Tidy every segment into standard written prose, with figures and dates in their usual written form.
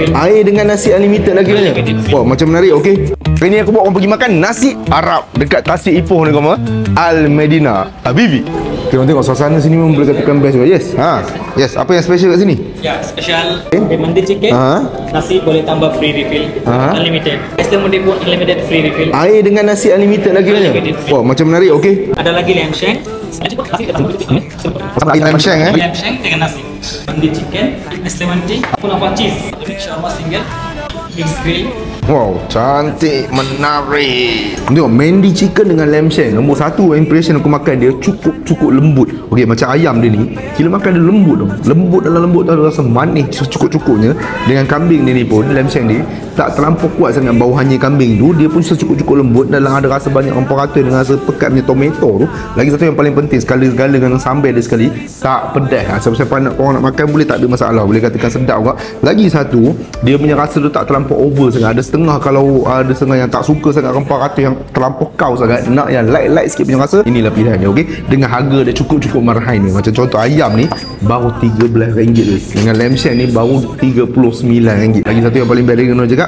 Air dengan nasi unlimited lagi ni. Wah, macam menarik. Okey. Hari ni aku bawa orang pergi makan nasi Arab dekat Tasik Ipoh ni kamu. Al Medina Habibi. Kita tengok suasana sini memang boleh katakan best. Yes. Yes, apa yang special kat sini? Ya, special mandi chicken. Nasi boleh tambah free refill. Unlimited. Mandi pun unlimited free refill. Air dengan nasi unlimited lagi ni. Wah, macam menarik. Okey. Ada lagi lamb shank. Lamb shank Lamb shank dengan nasi. Mandi chicken, lemon tea, kunafa cheese, shawarma single, mixed grill. Wow, cantik, menarik. Tengok, mandi chicken dengan lamb shank. Nombor satu impression aku makan dia cukup lembut. Okey, macam ayam dia ni, bila makan dia lembut tau. Lembut dalam lembut tu ada rasa manis secukup-cukupnya. Dengan kambing dia ni pun, lamb shank dia tak terlampau kuat sangat bau hanya kambing tu. Dia pun secukup-cukup lembut. Dalam ada rasa banyak rempah-rata dengan rasa pekat punya tomato tu. Lagi satu yang paling penting, segala-gala dengan sambal dia sekali tak pedas. Siapa-siapa nak orang nak makan boleh, tak ada masalah. Boleh katakan sedap juga. Lagi satu, dia punya rasa tu tak terlampau over sangat. Ada setengah, kalau ada setengah yang tak suka sangat rempah-rata yang terlampau kau sangat, nak yang light sikit punya rasa, inilah pilihan dia. Okey, dengan harga dia cukup marhain ni. Macam contoh ayam ni baru RM13 tu. Dengan lamb shank ni baru RM39. Lagi satu yang paling best dia kena cakap,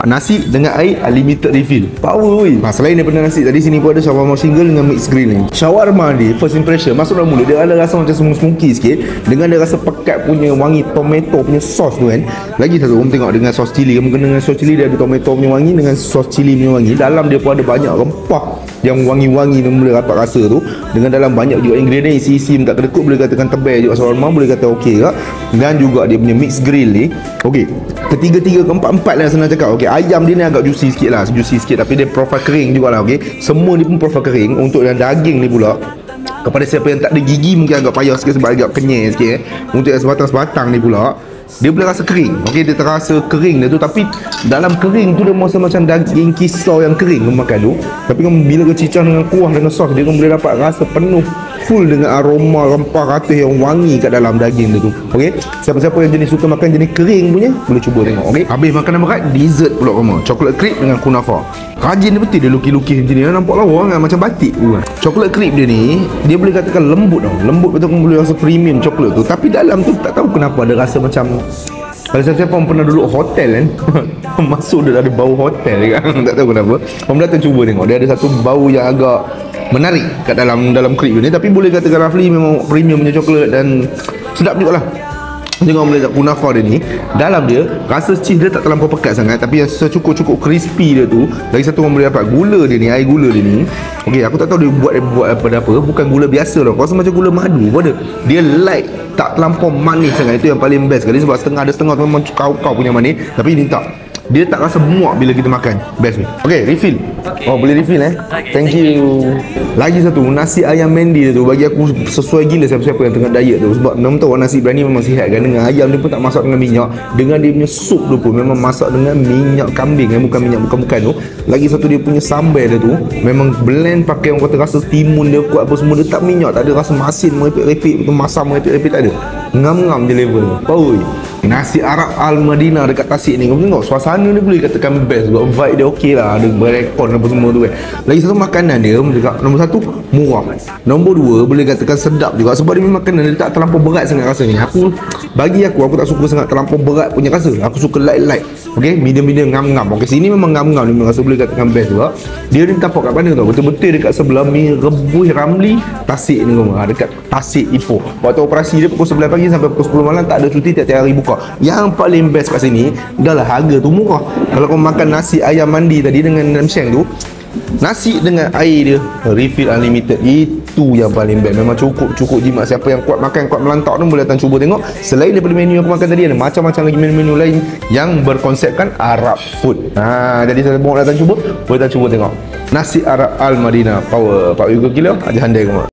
nasi dengan air unlimited refill. Power weh. Selain daripada nasi tadi, sini pun ada shawarma single dengan mixed grill ni. Shawarma ni first impression masuk dalam mulut dia ada rasa macam smoky sikit, dengan ada rasa pekat punya wangi tomato punya sos tu kan. Lagi satu, kamu tengok dengan sos cili, kamu kena dengan sos cili dia ada tomato punya wangi dengan sos cili punya wangi. Dalam dia pun ada banyak rempah yang wangi-wangi tu, boleh dapat rasa tu. Dengan dalam banyak juga ingredient, isi tak kedekut, boleh katakan tebal juga shawarma, boleh kata okey ke. Dan juga dia punya mixed grill ni okey, ketiga-tiga keempat-empat lah senang cakap. Okey, ayam dia ni agak juicy sikit lah, tapi dia profil kering jugalah. Okey, semua ni pun profil kering. Untuk yang daging ni pula, kepada siapa yang tak ada gigi mungkin agak payah sikit sebab agak kenyal sikit. Untuk yang sebatang-sebatang ni pula, dia boleh rasa kering. Okey, dia terasa kering dia tu, tapi dalam kering tu dia rasa macam daging kisau yang kering kamu makan tu. Tapi kamu bila kau cicah dengan kuah dengan sos dia, kamu boleh dapat rasa penuh, full dengan aroma rempah rata yang wangi kat dalam daging dia tu. Okey, siapa-siapa yang jenis suka makan jenis kering punya boleh cuba tengok. Okey, habis makanan berat, dessert pula kamu. Chocolate crepe dengan kunafa. Rajin dia betul, dia lukis-lukis macam ni, nampak lawa kan, macam batik tu kan. Chocolate crepe dia ni, dia boleh katakan lembut tau. Lembut betul, kamu boleh rasa premium coklat tu. Tapi dalam tu tak tahu kenapa ada rasa macam, kalau siapa yang pernah duduk hotel kan masuk dia ada bau hotel kan. Tak tahu kenapa. Kamu datang cuba tengok, dia ada satu bau yang agak menarik kat dalam crepe ni. Tapi boleh katakan roughly memang premium punya coklat dan sedap jugalah. Tengok boleh tak kunafa dia ni, dalam dia rasa cheese dia tak terlampau pekat sangat, tapi yang secukup-cukup crispy dia tu. Lagi satu orang boleh dapat gula dia ni, air gula dia ni. Okey, aku tak tahu dia buat daripada apa. Bukan gula biasa lah, rasa macam gula madu pada. Dia light, tak terlampau manis sangat. Itu yang paling best sekali, sebab setengah tu memang kau punya manis, tapi ini tak. Dia tak rasa muak bila kita makan. Best ni. Okey, refill. Oh, boleh refill Thank you. Lagi satu, nasi ayam mandi tu bagi aku sesuai gila siapa-siapa yang tengah diet tu. Sebab memang tahu nasi biryani memang sihat kan. Dengan ayam dia pun tak masak dengan minyak. Dengan dia punya sup tu pun memang masak dengan minyak kambing kan, bukan minyak bukan tu. Lagi satu, dia punya sambal dia tu memang blend pakai orang kata rasa timun dia kuat apa semua. Dia tak minyak, tak ada rasa masin merepek-repek, masam merepek-repek, tak ada. Ngam-ngam je level. Power. Nasi Arab Al Medina dekat Tasik ni, kamu tengok suasana ni boleh katakan best sebab vibe dia okey lah, ada berekon apa semua tu kan. Lagi satu, makanan dia nombor satu murah, nombor dua boleh katakan sedap juga sebab dia makanan dia tak terlampau berat sangat rasanya. Bagi aku tak suka sangat terlampau berat punya rasa. Aku suka light. Okey, medium ngam-ngam. Okey, sini memang ngam-ngam ni, memang rasa boleh katakan best juga. Dia ni tapak kat mana tau, betul-betul dekat sebelah Mi Rebus Ramli Tasik ni kamu, dekat Tasik Ipoh. Waktu operasi dia pukul 11 pagi sampai pukul 10 malam, tak ada cuti, tiap-tiap hari buka. Yang paling best kat sini adalah harga tu murah. Kalau kau makan nasi ayam mandi tadi dengan lamb shank tu, nasi dengan air dia refill unlimited, itu yang paling best. Memang cukup jimat. Siapa yang kuat makan, kuat melantak tu boleh datang cuba tengok. Selain daripada menu yang aku makan tadi, ada macam-macam lagi menu-menu lain yang berkonsepkan Arab food. Jadi saya mau datang cuba, boleh datang cuba tengok nasi Arab Al Medina. Power Pak Wigo Kilo aja handai kamu.